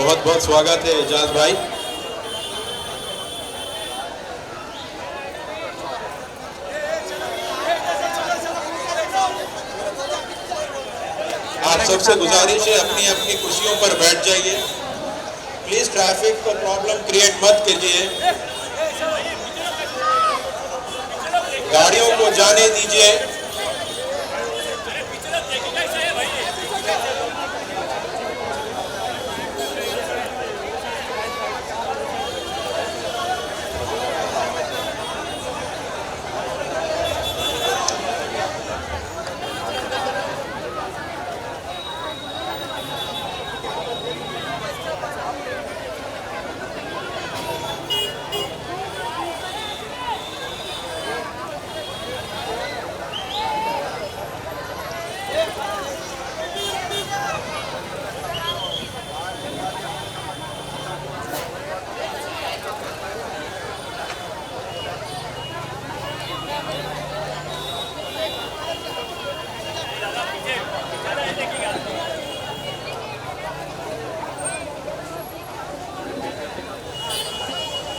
बहुत बहुत स्वागत है एजाज भाई। आप सबसे गुजारिश है अपनी अपनी कुर्सियों पर बैठ जाइए। प्लीज ट्रैफिक को प्रॉब्लम क्रिएट मत कीजिए, गाड़ियों को जाने दीजिए।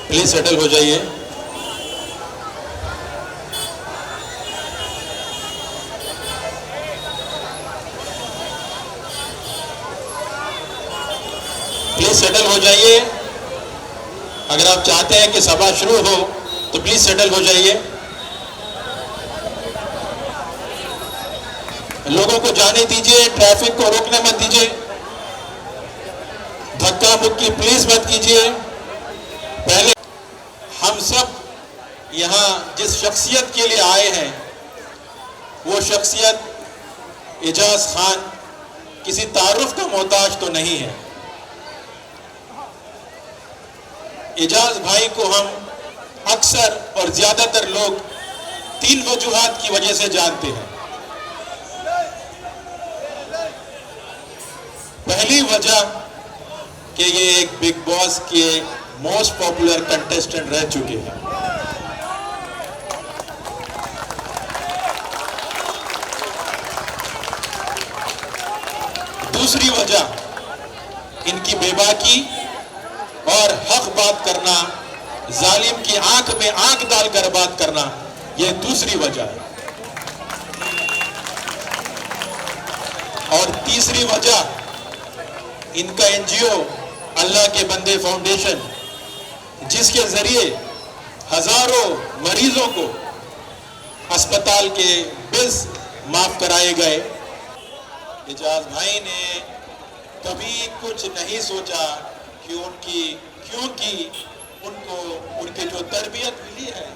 प्लीज सेटल हो जाइए। प्लीज सेटल हो जाइए। अगर आप चाहते हैं कि सभा शुरू हो तो प्लीज सेटल हो जाइए। लोगों को जाने दीजिए, ट्रैफिक को रोकने मत दीजिए, धक्का मुक्की प्लीज मत कीजिए। पहले हम सब यहाँ जिस शख्सियत के लिए आए हैं वो शख्सियत एजाज खान किसी तारुफ का मोहताज तो नहीं है। एजाज भाई को हम अक्सर और ज्यादातर लोग 3 वजूहात की वजह से जानते हैं। पहली वजह कि ये एक बिग बॉस के मोस्ट पॉपुलर कंटेस्टेंट रह चुके हैं। दूसरी वजह इनकी बेबाकी और हक बात करना, जालिम की आंख में आंख डालकर बात करना, यह दूसरी वजह है। और तीसरी वजह इनका एनजीओ अल्लाह के बंदे फाउंडेशन, जिसके जरिए हजारों मरीजों को अस्पताल के बिल्स माफ कराए गए। एजाज भाई ने कभी कुछ नहीं सोचा कि क्योंकि उनको उनके जो तरबियत मिली है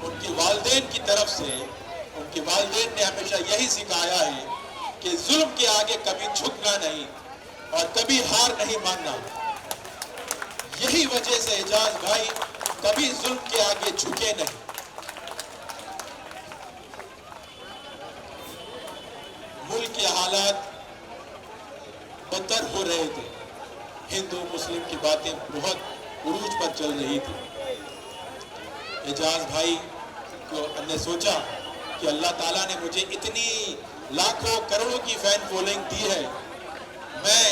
उनके वालिदैन की तरफ से, उनके वालिदैन ने हमेशा यही सिखाया है कि जुल्म के आगे कभी झुकना नहीं और कभी हार नहीं मानना। यही वजह से एजाज भाई कभी जुल्म के आगे झुके नहीं। मुल्क के हालात बदतर हो रहे थे, हिंदू मुस्लिम की बातें बहुत उरूज पर चल रही थी। एजाज भाई को हमने सोचा कि अल्लाह ताला ने मुझे इतनी लाखों करोड़ों की फैन फॉलोइंग दी है, मैं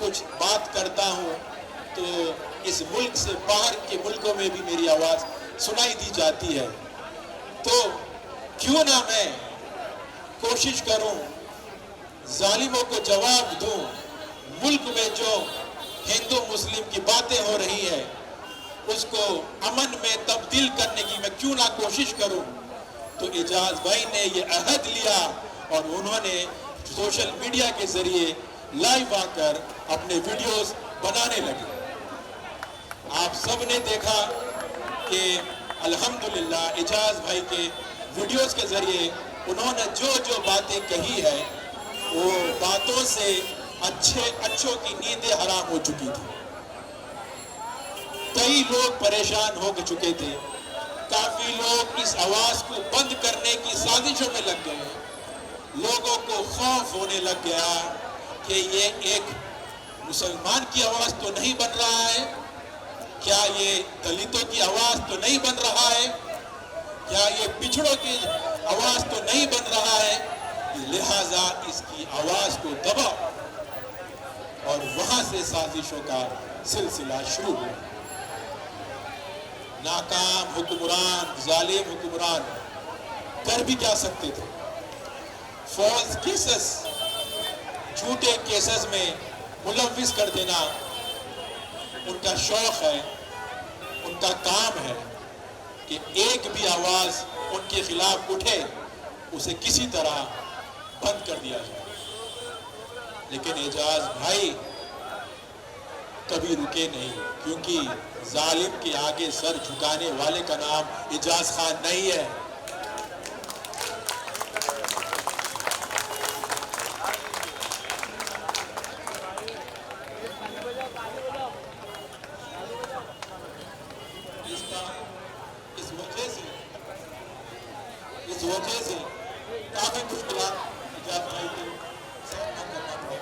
कुछ बात करता हूं तो इस मुल्क से बाहर के मुल्कों में भी मेरी आवाज सुनाई दी जाती है, तो क्यों ना मैं कोशिश करूं, जालिमों को जवाब दूं। मुल्क में जो हिंदू मुस्लिम की बातें हो रही है उसको अमन में तब्दील करने की मैं क्यों ना कोशिश करूं। तो एजाज भाई ने ये अहद लिया और उन्होंने सोशल मीडिया के जरिए लाइव आकर अपने वीडियोस बनाने लगे। आप सब ने देखा कि अल्हम्दुलिल्लाह एजाज भाई के वीडियोस के जरिए उन्होंने जो जो बातें कही है वो बातों से अच्छों की नींदें हराम हो चुकी थी। कई लोग परेशान हो चुके थे, काफी लोग इस आवाज को बंद करने की साजिशों में लग गए। लोगों को खौफ होने लग गया कि ये एक मुसलमान की आवाज तो नहीं बन रहा है, क्या ये दलितों की आवाज तो नहीं बन रहा है, क्या ये पिछड़ों की आवाज तो नहीं बन रहा है, लिहाजा इसकी आवाज को दबाओ। और वहां से साजिशों का सिलसिला शुरू हुआ। नाकाम हुक्मरान, जालिम हुक्मरान कर भी क्या सकते थे। फॉल्स केसेस, झूठे केसेस में मुलविस कर देना उनका शौक है, उनका काम है कि एक भी आवाज उनके खिलाफ उठे उसे किसी तरह बंद कर दिया जाए। लेकिन एजाज भाई कभी रुके नहीं, क्योंकि जालिम के आगे सर झुकाने वाले का नाम एजाज खान नहीं है। इस वजह से काफी मुश्किलात एजाज भाई को सामना करना पड़ा,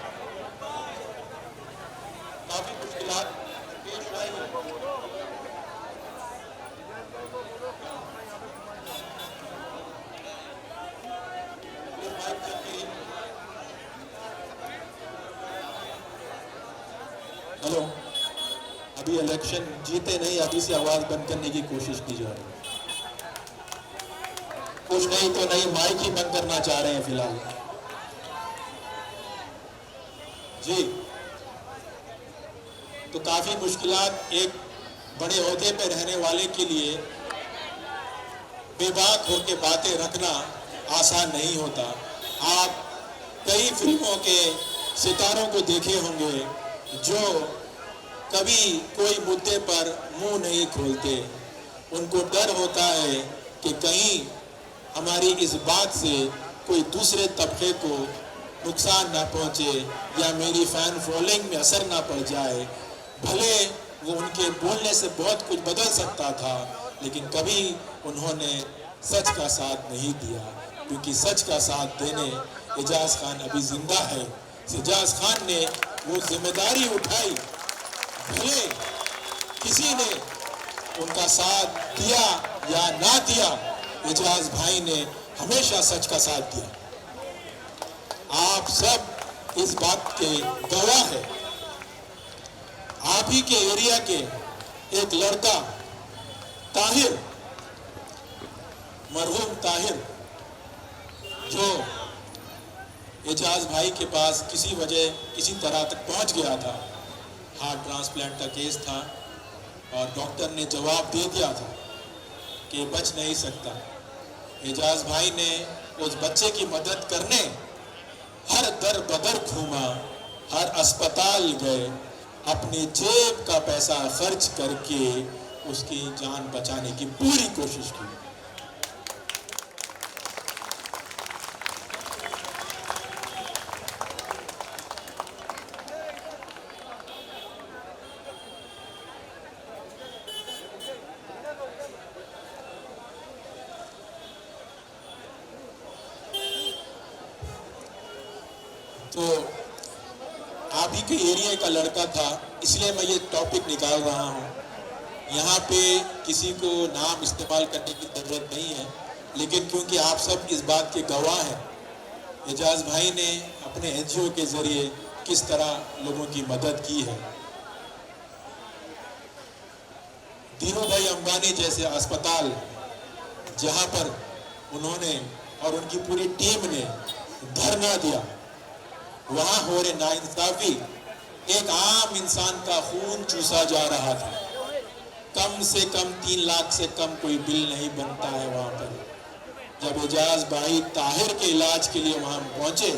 काफी मुश्किलात पेश आई। हेलो, अभी इलेक्शन जीते नहीं, अभी से आवाज बंद करने की कोशिश की जा रही है। कुछ नहीं तो नहीं, माइक ही बंद करना चाह रहे हैं फिलहाल जी। तो काफी मुश्किलात एक बड़े ओहदे पे रहने वाले के लिए बेबाक होकर बातें रखना आसान नहीं होता। आप कई फिल्मों के सितारों को देखे होंगे जो कभी कोई मुद्दे पर मुंह नहीं खोलते। उनको डर होता है कि कहीं हमारी इस बात से कोई दूसरे तबके को नुकसान ना पहुंचे या मेरी फैन फॉलोइंग में असर ना पड़ जाए। भले वो उनके बोलने से बहुत कुछ बदल सकता था, लेकिन कभी उन्होंने सच का साथ नहीं दिया, क्योंकि सच का साथ देने एजाज खान अभी जिंदा है। एजाज खान ने वो जिम्मेदारी उठाई, भले किसी ने उनका साथ दिया या ना दिया, एजाज भाई ने हमेशा सच का साथ दिया। आप सब इस बात के गवाह हैं। आप ही के एरिया के एक लड़का ताहिर, मरहूम ताहिर, जो एजाज भाई के पास किसी वजह किसी तरह तक पहुंच गया था। हार्ट ट्रांसप्लांट का केस था और डॉक्टर ने जवाब दे दिया था कि बच नहीं सकता। एजाज भाई ने उस बच्चे की मदद करने हर दर बदर घूमा, हर अस्पताल गए, अपनी जेब का पैसा खर्च करके उसकी जान बचाने की पूरी कोशिश की। तो आप ही के एरिया का लड़का था, इसलिए मैं ये टॉपिक निकाल रहा हूँ। यहाँ पे किसी को नाम इस्तेमाल करने की जरूरत नहीं है, लेकिन क्योंकि आप सब इस बात के गवाह हैं, एजाज भाई ने अपने एनजीओ के जरिए किस तरह लोगों की मदद की है। धीरू भाई अंबानी जैसे अस्पताल जहाँ पर उन्होंने और उनकी पूरी टीम ने धरना दिया, वहां हो रहे नाइंसाफी, एक आम इंसान का खून चूसा जा रहा था। कम से कम 3 लाख से कम कोई बिल नहीं बनता है वहां पर। जब एजाज भाई ताहिर के इलाज के लिए वहां पहुंचे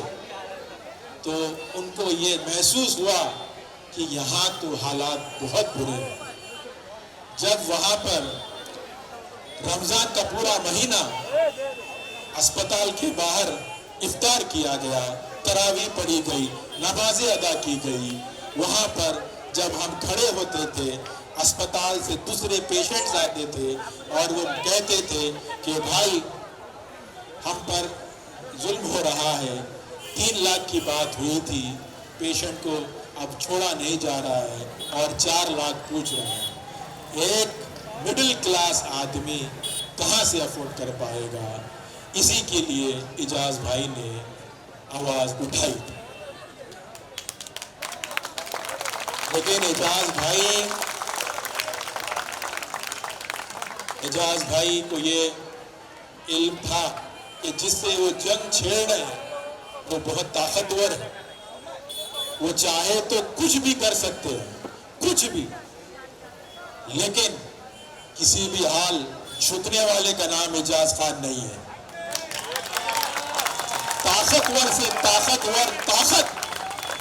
तो उनको ये महसूस हुआ कि यहाँ तो हालात बहुत बुरे हैं। जब वहां पर रमजान का पूरा महीना अस्पताल के बाहर इफ्तार किया गया, तरावी पढ़ी गई, नमाजें अदा की गई, वहां पर जब हम खड़े होते थे, अस्पताल से दूसरे पेशेंट्स आते थे और वो कहते थे कि भाई हम पर जुल्म हो रहा है। 3 लाख की बात हुई थी, पेशेंट को अब छोड़ा नहीं जा रहा है और 4 लाख पूछ रहे हैं। एक मिडिल क्लास आदमी कहाँ से अफोर्ड कर पाएगा? इसी के लिए एजाज भाई ने आवाज उठाई। लेकिन एजाज भाई को ये इल्म था कि जिससे वो जंग छेड़ रहे हैं वो बहुत ताकतवर है, वो चाहे तो कुछ भी कर सकते हैं, कुछ भी, लेकिन किसी भी हाल झुकने वाले का नाम एजाज खान नहीं है। ताकतवर से ताकतवर ताकत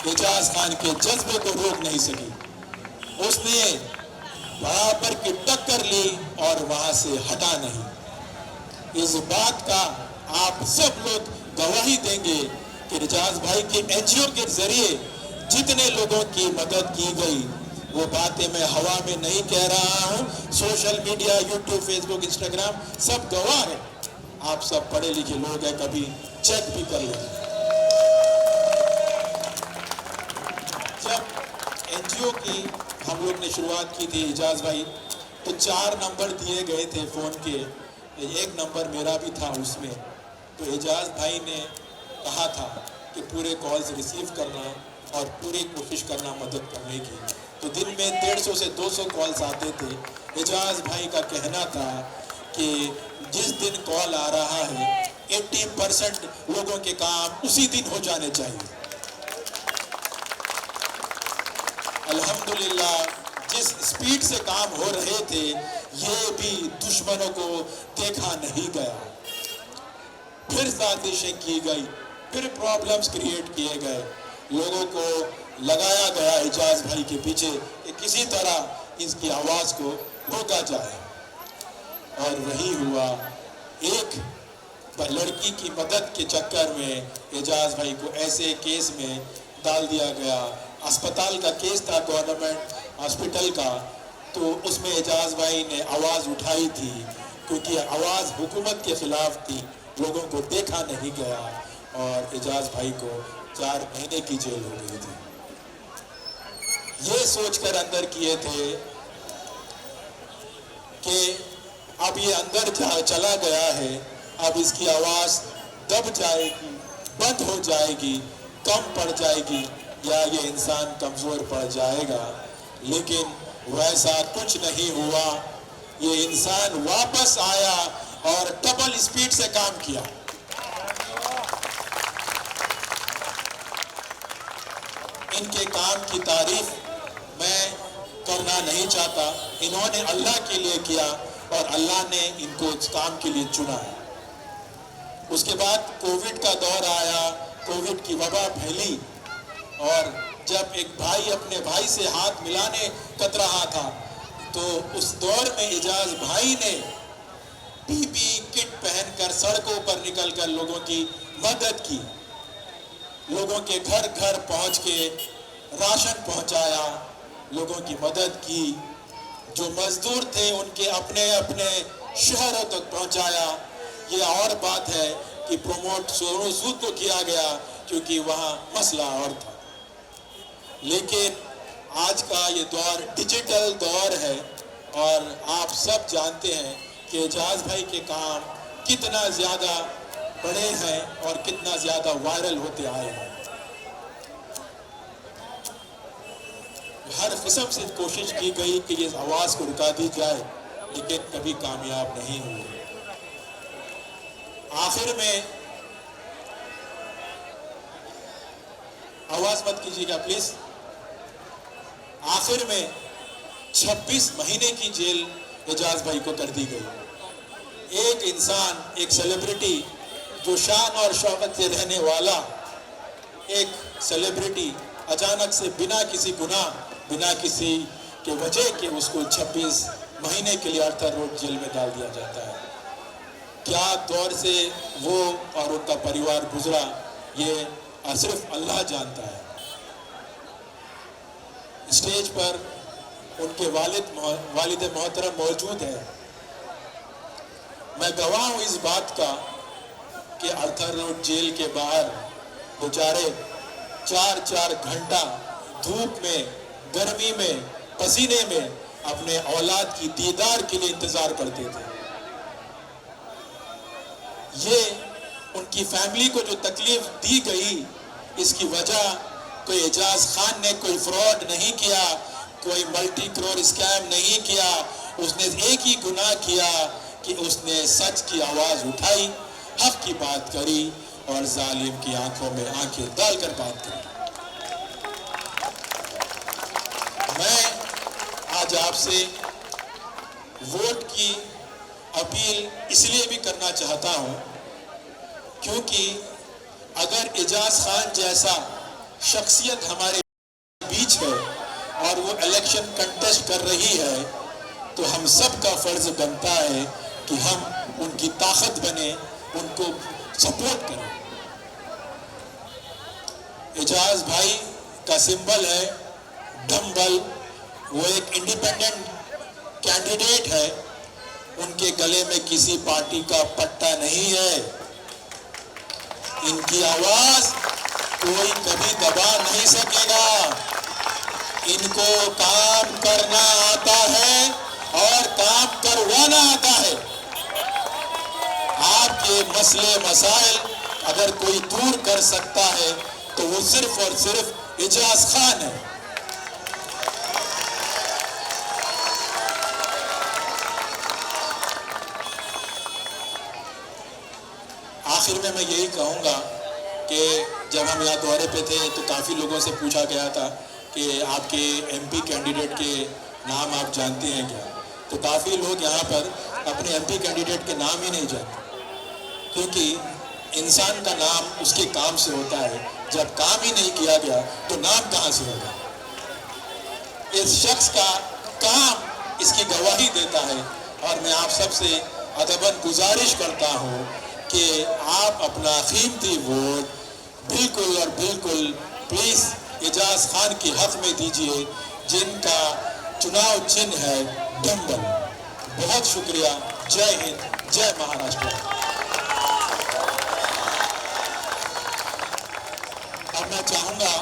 एजाज खान के जज्बे को रोक नहीं सकी। उसने बराबर की टक्कर ली और वहां से हटा नहीं। इस बात का आप सब लोग गवाही देंगे कि एजाज भाई के एनजीओ के जरिए जितने लोगों की मदद की गई, वो बातें मैं हवा में नहीं कह रहा हूं। Social media, YouTube, Facebook, Instagram सब गवाह है। आप सब पढ़े लिखे लोग हैं, कभी चेक भी कर लें। जब एनजीओ की हम लोग ने शुरुआत की थी एजाज भाई, तो 4 नंबर दिए गए थे फोन के, एक नंबर मेरा भी था उसमें। तो एजाज भाई ने कहा था कि पूरे कॉल्स रिसीव करना और पूरी कोशिश करना मदद करने की। तो दिन में 150 से 200 कॉल्स आते थे। एजाज भाई का कहना था कि जिस दिन कॉल आ रहा है 80% लोगों के काम उसी दिन हो जाने चाहिए। अल्हम्दुलिल्लाह जिस स्पीड से काम हो रहे थे, ये भी दुश्मनों को देखा नहीं गया। फिर साजिशें की गई, फिर प्रॉब्लम्स क्रिएट किए गए, लोगों को लगाया गया एजाज भाई के पीछे कि किसी तरह इसकी आवाज को रोका जाए। और वही हुआ। एक लड़की की मदद के चक्कर में एजाज भाई को ऐसे केस में डाल दिया गया। अस्पताल का केस था, गवर्नमेंट हॉस्पिटल का, तो उसमें एजाज भाई ने आवाज उठाई थी, क्योंकि आवाज हुकूमत के खिलाफ थी, लोगों को देखा नहीं गया और एजाज भाई को 4 महीने की जेल हो गई थी। ये सोचकर अंदर किए थे कि अब ये अंदर चला गया है, अब इसकी आवाज दब जाएगी, बंद हो जाएगी, कम पड़ जाएगी, या ये इंसान कमजोर पड़ जाएगा। लेकिन वैसा कुछ नहीं हुआ। ये इंसान वापस आया और डबल स्पीड से काम किया। इनके काम की तारीफ मैं करना नहीं चाहता। इन्होंने अल्लाह के लिए किया और अल्लाह ने इनको इस काम के लिए चुना है। उसके बाद कोविड का दौर आया, कोविड की वबा फैली, और जब एक भाई अपने भाई से हाथ मिलाने कतरा रहा था, तो उस दौर में एजाज भाई ने पीपी किट पहनकर सड़कों पर निकलकर लोगों की मदद की, लोगों के घर घर पहुंच के राशन पहुंचाया, लोगों की मदद की। जो मजदूर थे उनके अपने अपने शहरों तक पहुंचाया। ये और बात है कि प्रमोट सोनू सूद को किया गया, क्योंकि वहां मसला और था। लेकिन आज का ये दौर डिजिटल दौर है, और आप सब जानते हैं कि एजाज भाई के काम कितना ज़्यादा बड़े हैं और कितना ज़्यादा वायरल होते आए हैं। हर किस्म से कोशिश की गई कि ये आवाज़ को रुका दी जाए, लेकिन कभी कामयाब नहीं हुई। आखिर में, आवाज़ मत कीजिएगा प्लीज़, आखिर में 26 महीने की जेल एजाज भाई को कर दी गई। एक इंसान, एक सेलिब्रिटी, जो शान और शौकत से रहने वाला एक सेलिब्रिटी, अचानक से बिना किसी गुनाह, बिना किसी के वजह के उसको 26 महीने के लिए अर्थर रोड जेल में डाल दिया जाता है। क्या दौर से वो और उनका परिवार गुजरा, ये सिर्फ अल्लाह जानता है। स्टेज पर उनके वालिद मोहतरम मौजूद है। मैं गवाह हूं इस बात का कि अर्थर रोड जेल के बाहर बेचारे 4-4 घंटा धूप में, गर्मी में, पसीने में अपने औलाद की दीदार के लिए इंतजार करते थे। ये उनकी फैमिली को जो तकलीफ दी गई, इसकी वजह कोई एजाज खान ने कोई फ्रॉड नहीं किया, कोई मल्टी करोड़ स्कैम नहीं किया। उसने एक ही गुनाह किया कि उसने सच की आवाज उठाई, हक की बात करी और जालिम की आंखों में आंखें डालकर बात करी। मैं आज आपसे वोट की अपील इसलिए भी करना चाहता हूं क्योंकि अगर एजाज खान जैसा शख्सियत हमारे बीच है और वो इलेक्शन कंटेस्ट कर रही है तो हम सब का फर्ज बनता है कि हम उनकी ताकत बने, उनको सपोर्ट करें। एजाज भाई का सिंबल है डंबल। वो एक इंडिपेंडेंट कैंडिडेट है, उनके गले में किसी पार्टी का पट्टा नहीं है। इनकी आवाज कोई कभी दबा नहीं सकेगा। इनको काम करना आता है और काम करवाना आता है। आपके मसले मसाइल अगर कोई दूर कर सकता है तो वो सिर्फ और सिर्फ एजाज खान है। आखिर में मैं यही कहूँगा कि जब हम यहाँ दौरे पे थे तो काफ़ी लोगों से पूछा गया था कि आपके एमपी कैंडिडेट के नाम आप जानते हैं क्या, तो काफ़ी लोग यहाँ पर अपने एमपी कैंडिडेट के नाम ही नहीं जानते, क्योंकि इंसान का नाम उसके काम से होता है। जब काम ही नहीं किया गया तो नाम कहाँ से होगा। इस शख्स का काम इसकी गवाही देता है और मैं आप सबसे अदबन गुजारिश करता हूँ कि आप अपना कीमती वोट बिल्कुल और बिल्कुल प्लीज एजाज खान के हक में दीजिए, जिनका चुनाव चिन्ह है डंबल। बहुत शुक्रिया। जय हिंद, जय महाराष्ट्र। अब मैं चाहूंगा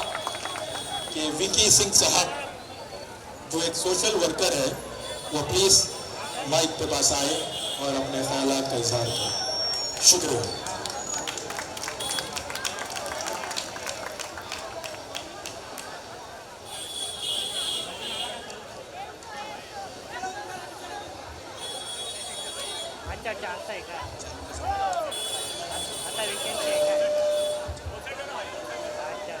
कि विकी सिंह साहब जो एक सोशल वर्कर है वो प्लीज माइक पे पास आए और अपने ख्यालात का इजहार करें। शुक्रिया। अच्छा आता है का आता वीकेंड है का अच्छा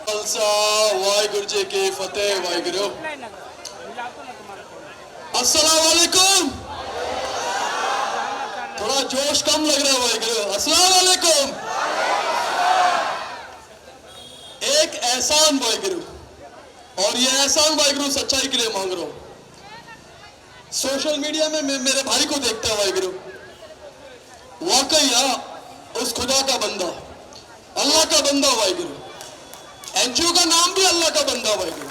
खालसा वाहिगुरु जी की फतेह। वाहिगुरु। नहीं ना मिलाता ना तुम्हारा फोन। अस्सलाम वालेकुम। थोड़ा जोश कम लग रहा है वाहिगुरु। अस्सलाम वालेकुम। एक एहसान वाहिगुरु, और ये एहसान वाहिगुरु सच्चाई के लिए मांग रहा हूं। सोशल मीडिया में मैं मेरे भाई को देखता है वाहिगुरु, वाकई उस खुदा का बंदा, अल्लाह का बंदा वाहिगुरु। एनजीओ का नाम भी अल्लाह का बंदा वाहिगुरु।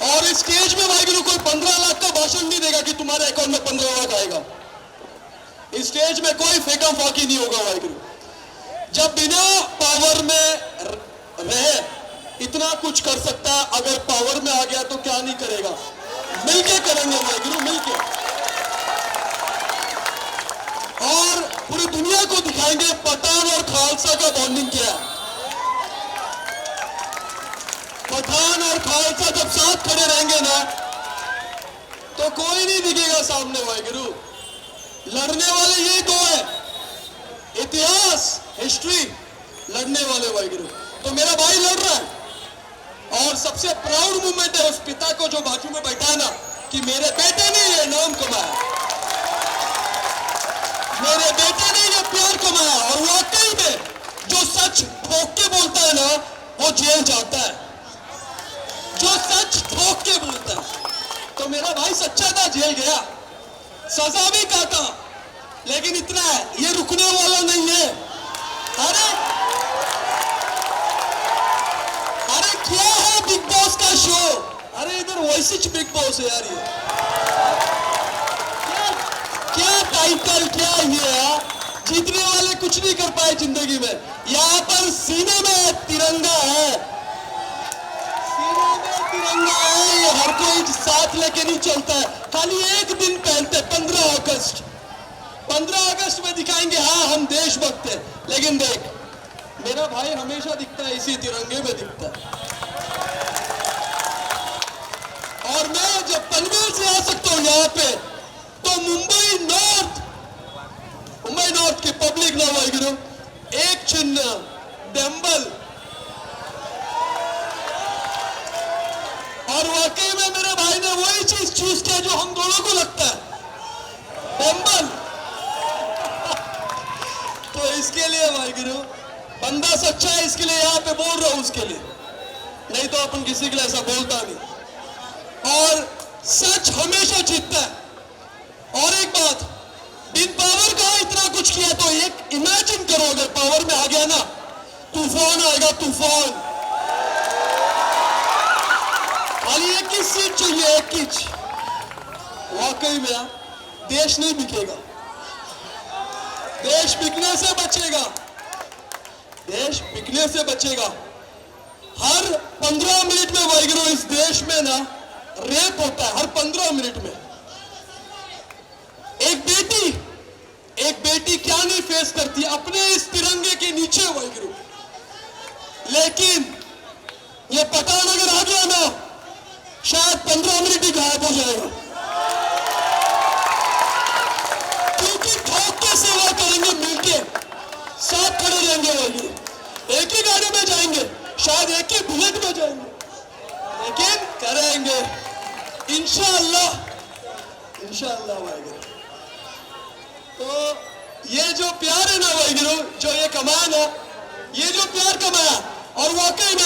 और इस स्टेज में वाहिगुरु कोई 15 लाख का भाषण नहीं देगा कि तुम्हारे अकाउंट में 15 लाख आएगा। इस स्टेज में कोई फेंका फाकी नहीं होगा वाहिगुरु। जब बिना पावर में रहे इतना कुछ कर सकता है, अगर पावर में आ गया तो क्या नहीं करेगा। मिलके करेंगे वाहिगुरु, मिलके, और पूरी दुनिया को दिखाएंगे पठान और खालसा का बॉन्डिंग क्या है। पठान और खालसा जब साथ खड़े रहेंगे ना तो कोई नहीं दिखेगा सामने वाहिगुरु। लड़ने वाले ये दो है, इतिहास, हिस्ट्री, लड़ने वाले वाहिगुरु। तो मेरा भाई लड़ रहा है और सबसे प्राउड मूवमेंट है उस पिता को जो बाजू में बैठा है ना, कि मेरे बेटे ने ये नाम कमाया, मेरे बेटे ने ये प्यार कमाया। और वाकई में जो सच ठोक के बोलता है ना वो जेल जाता है, जो सच ठोक के बोलता है। तो मेरा भाई सच्चा था, जेल गया, सजा भी काटा, लेकिन इतना है ये रुकने वाला नहीं है। अरे क्या है बिग बॉस का शो। अरे इधर वैसे बिग बॉस है यार। ये क्या टाइटल, क्या ये जीतने वाले कुछ नहीं कर पाए जिंदगी में। यहाँ पर सीने में तिरंगा है, सीने में तिरंगा है। ये हर कोई साथ लेके नहीं चलता है, खाली एक दिन पहनते 15 अगस्त। 15 अगस्त में दिखाएंगे हाँ हम देशभक्त हैं। लेकिन देख, मेरा भाई हमेशा दिखता है इसी तिरंगे में दिखता है। और मैं जब पनवेल से आ सकता हूं यहाँ पे, तो मुंबई नॉर्थ की पब्लिक ना वाहिगुरु, एक चिन्ह डंबल। और वाकई में मेरे भाई ने वही चीज चूज किया जो हम दोनों को लगता है, डंबल। तो इसके लिए वाहिगुरु, बंदा सच्चा है, इसके लिए यहाँ पे बोल रहा हूं, उसके लिए, नहीं तो अपन किसी के लिए ऐसा बोलता नहीं। और सच हमेशा जीतता है। और एक बात, बिन पावर का इतना कुछ किया, तो एक इमेजिन करो अगर पावर में आ गया ना, तूफान आएगा, तूफान। खाली 21 सीट चाहिए, 21। वाकई में देश नहीं बिकेगा, देश बिकने से बचेगा, देश बिकने से बचेगा। हर 15 मिनट में वाहिगुरु इस देश में ना रेप होता है, हर 15 मिनट में। एक बेटी क्या नहीं फेस करती अपने इस तिरंगे के नीचे वाहिगुरु। लेकिन ये पठान अगर आ गया ना, शायद 15 मिनट ही गायब हो जाएगा, क्योंकि ठोक के सेवा करेंगे, मिलके साथ खड़े रहेंगे वाहिगुरु। एक ही गाड़ी में जाएंगे, शायद एक ही बुलेट में जाएंगे, लेकिन करेंगे इंशाअल्लाह, इंशाअल्लाह वाहिगुरु। तो ये जो प्यार है ना वाहिगुरु, जो ये कमाया ना, ये जो प्यार कमाया, और वाकई में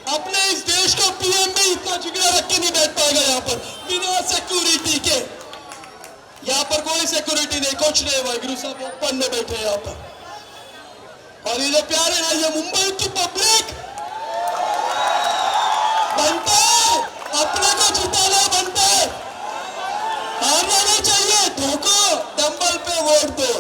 अपने इस देश का पीएम भी इतना जिगरा रख के नहीं बैठ पाएगा यहाँ पर बिना सिक्योरिटी के। यहाँ पर कोई सिक्योरिटी नहीं, कुछ नहीं वाहिगुरु, सब ओपन में बैठे यहाँ पर। और ये जो प्यार है ना, ये मुंबई की पब्लिक बनता है, अपने को जिताना बनता है, हारना नहीं चाहिए। ठोको, डंबल पे वोट दो।